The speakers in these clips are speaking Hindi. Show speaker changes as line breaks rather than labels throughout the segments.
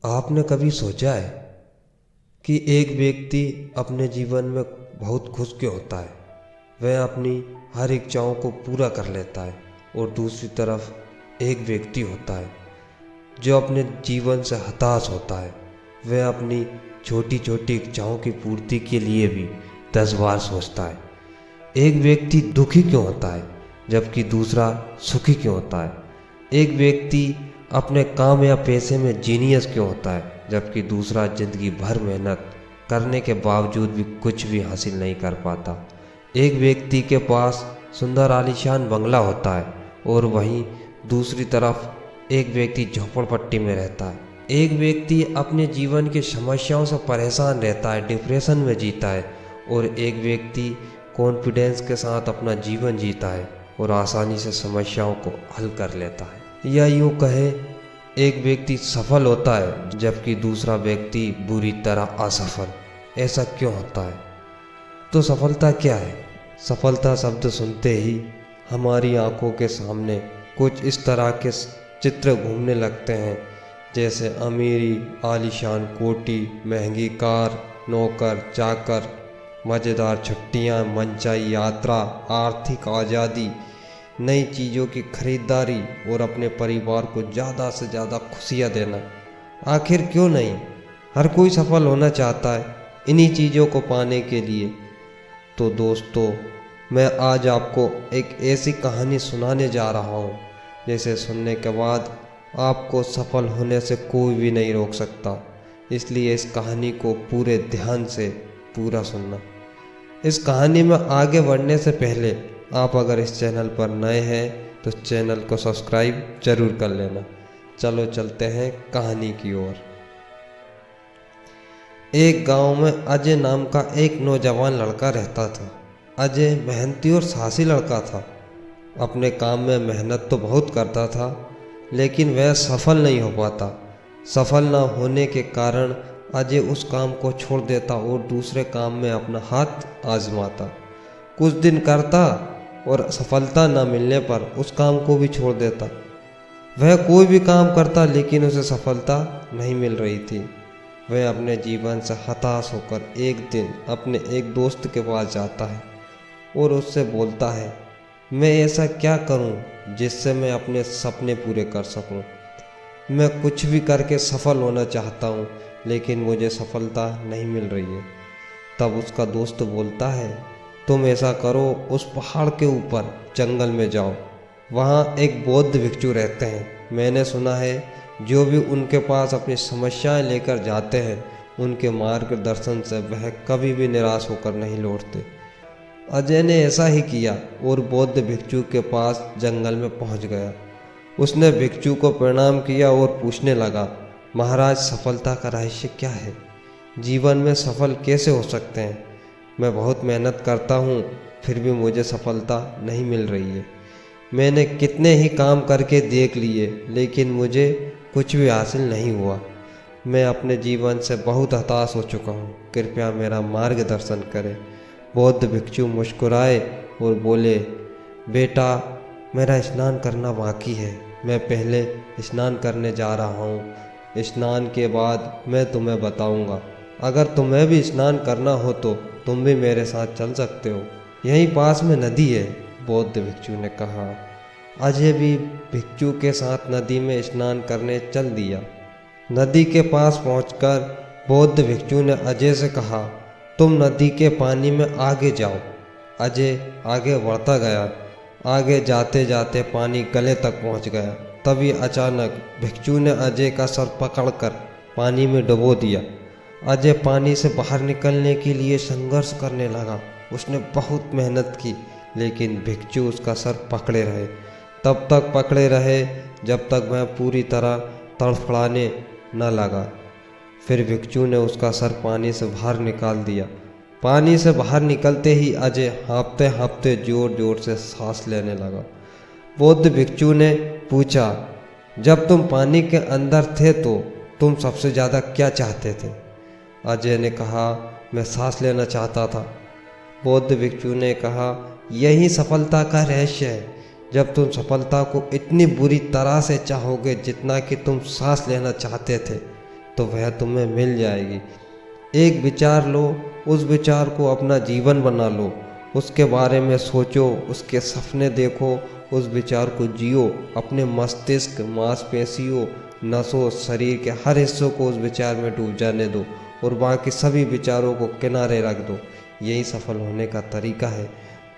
आपने कभी सोचा है कि एक व्यक्ति अपने जीवन में बहुत खुश क्यों होता है? वह अपनी हर इच्छाओं को पूरा कर लेता है और दूसरी तरफ एक व्यक्ति होता है जो अपने जीवन से हताश होता है। वह अपनी छोटी छोटी इच्छाओं की पूर्ति के लिए भी 10 बार सोचता है। एक व्यक्ति दुखी क्यों होता है जबकि दूसरा सुखी क्यों होता है? एक व्यक्ति अपने काम या पैसे में जीनियस क्यों होता है जबकि दूसरा जिंदगी भर मेहनत करने के बावजूद भी कुछ भी हासिल नहीं कर पाता? एक व्यक्ति के पास सुंदर आलीशान बंगला होता है और वहीं दूसरी तरफ एक व्यक्ति झोपड़पट्टी में रहता है। एक व्यक्ति अपने जीवन की समस्याओं से परेशान रहता है, डिप्रेशन में जीता है, और एक व्यक्ति कॉन्फिडेंस के साथ अपना जीवन जीता है और आसानी से समस्याओं को हल कर लेता है। या यूँ कहे, एक व्यक्ति सफल होता है जबकि दूसरा व्यक्ति बुरी तरह असफल। ऐसा क्यों होता है? तो सफलता क्या है? सफलता शब्द सुनते ही हमारी आंखों के सामने कुछ इस तरह के चित्र घूमने लगते हैं, जैसे अमीरी, आलीशान कोठी, महंगी कार, नौकर चाकर, मज़ेदार छुट्टियां, मनचाही यात्रा, आर्थिक आज़ादी, नई चीज़ों की खरीदारी और अपने परिवार को ज़्यादा से ज़्यादा खुशियाँ देना। आखिर क्यों नहीं? हर कोई सफल होना चाहता है इन्हीं चीज़ों को पाने के लिए। तो दोस्तों, मैं आज आपको एक ऐसी कहानी सुनाने जा रहा हूँ जिसे सुनने के बाद आपको सफल होने से कोई भी नहीं रोक सकता। इसलिए इस कहानी को पूरे ध्यान से पूरा सुनना। इस कहानी में आगे बढ़ने से पहले आप अगर इस चैनल पर नए हैं तो चैनल को सब्सक्राइब जरूर कर लेना। चलो चलते हैं कहानी की ओर। एक गांव में अजय नाम का एक नौजवान लड़का रहता था। अजय मेहनती और साहसी लड़का था। अपने काम में मेहनत तो बहुत करता था, लेकिन वह सफल नहीं हो पाता। सफल न होने के कारण अजय उस काम को छोड़ देता और दूसरे काम में अपना हाथ आजमाता। कुछ दिन करता और सफलता न मिलने पर उस काम को भी छोड़ देता। वह कोई भी काम करता लेकिन उसे सफलता नहीं मिल रही थी। वह अपने जीवन से हताश होकर एक दिन अपने एक दोस्त के पास जाता है और उससे बोलता है, मैं ऐसा क्या करूं जिससे मैं अपने सपने पूरे कर सकूं? मैं कुछ भी करके सफल होना चाहता हूं, लेकिन मुझे सफलता नहीं मिल रही है। तब उसका दोस्त बोलता है, तुम ऐसा करो, उस पहाड़ के ऊपर जंगल में जाओ। वहाँ एक बौद्ध भिक्षु रहते हैं। मैंने सुना है जो भी उनके पास अपनी समस्याएं लेकर जाते हैं, उनके मार्गदर्शन से वह कभी भी निराश होकर नहीं लौटते। अजय ने ऐसा ही किया और बौद्ध भिक्षु के पास जंगल में पहुंच गया। उसने भिक्षु को प्रणाम किया और पूछने लगा, महाराज, सफलता का रहस्य क्या है? जीवन में सफल कैसे हो सकते हैं? मैं बहुत मेहनत करता हूँ, फिर भी मुझे सफलता नहीं मिल रही है। मैंने कितने ही काम करके देख लिए, लेकिन मुझे कुछ भी हासिल नहीं हुआ। मैं अपने जीवन से बहुत हताश हो चुका हूँ। कृपया मेरा मार्गदर्शन करें। बौद्ध भिक्षु मुस्कुराए और बोले, बेटा, मेरा स्नान करना बाकी है। मैं पहले स्नान करने जा रहा हूँ। स्नान के बाद मैं तुम्हें बताऊँगा। अगर तुम्हें भी स्नान करना हो तो तुम भी मेरे साथ चल सकते हो। यहीं पास में नदी है, बौद्ध भिक्षु ने कहा। अजय भी भिक्षु के साथ नदी में स्नान करने चल दिया। नदी के पास पहुंचकर बौद्ध भिक्षु ने अजय से कहा, तुम नदी के पानी में आगे जाओ। अजय आगे बढ़ता गया। आगे जाते जाते पानी गले तक पहुंच गया। तभी अचानक भिक्षु ने अजय का सर पकड़कर पानी में डुबो दिया। अजय पानी से बाहर निकलने के लिए संघर्ष करने लगा। उसने बहुत मेहनत की, लेकिन भिक्षु उसका सर पकड़े रहे। तब तक पकड़े रहे जब तक वह पूरी तरह तड़फड़ाने न लगा। फिर भिक्षु ने उसका सर पानी से बाहर निकाल दिया। पानी से बाहर निकलते ही अजय हाँफते हाँफते जोर जोर से सांस लेने लगा। बौद्ध भिक्षु ने पूछा, जब तुम पानी के अंदर थे तो तुम सबसे ज़्यादा क्या चाहते थे? अजय ने कहा, मैं सांस लेना चाहता था। बौद्ध भिक्षु ने कहा, यही सफलता का रहस्य है। जब तुम सफलता को इतनी बुरी तरह से चाहोगे जितना कि तुम सांस लेना चाहते थे, तो वह तुम्हें मिल जाएगी। एक विचार लो, उस विचार को अपना जीवन बना लो, उसके बारे में सोचो, उसके सपने देखो, उस विचार को जियो। अपने मस्तिष्क, मांसपेशियों, नसों, शरीर के हर हिस्सों को उस विचार में डूब जाने दो और बाकी सभी विचारों को किनारे रख दो। यही सफल होने का तरीका है।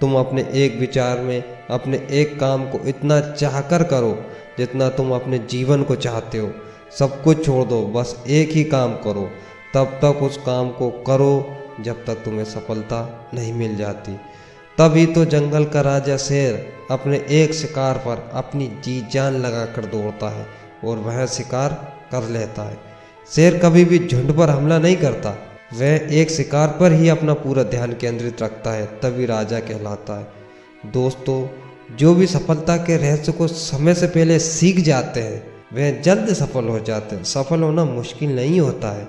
तुम अपने एक विचार में अपने एक काम को इतना चाहकर करो जितना तुम अपने जीवन को चाहते हो। सब कुछ छोड़ दो, बस एक ही काम करो। तब तक उस काम को करो जब तक तुम्हें सफलता नहीं मिल जाती। तभी तो जंगल का राजा शेर अपने एक शिकार पर अपनी जी जान लगाकर दौड़ता है और वह शिकार कर लेता है। शेर कभी भी झुंड पर हमला नहीं करता, वह एक शिकार पर ही अपना पूरा ध्यान केंद्रित रखता है, तभी राजा कहलाता है। दोस्तों, जो भी सफलता के रहस्य को समय से पहले सीख जाते हैं वह जल्द सफल हो जाते हैं। सफल होना मुश्किल नहीं होता है,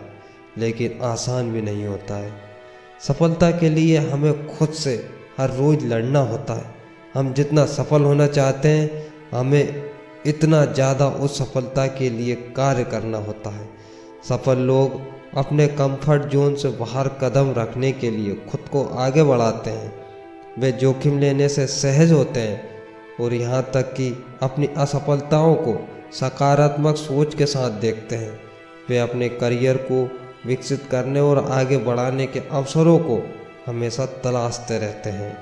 लेकिन आसान भी नहीं होता है। सफलता के लिए हमें खुद से हर रोज़ लड़ना होता है। हम जितना सफल होना चाहते हैं, हमें इतना ज़्यादा उस सफलता के लिए कार्य करना होता है। सफल लोग अपने कंफर्ट जोन से बाहर कदम रखने के लिए खुद को आगे बढ़ाते हैं। वे जोखिम लेने से सहज होते हैं और यहाँ तक कि अपनी असफलताओं को सकारात्मक सोच के साथ देखते हैं। वे अपने करियर को विकसित करने और आगे बढ़ाने के अवसरों को हमेशा तलाशते रहते हैं।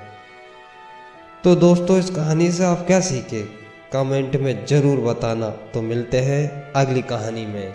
तो दोस्तों, इस कहानी से आप क्या सीखे कमेंट में ज़रूर बताना। तो मिलते हैं अगली कहानी में।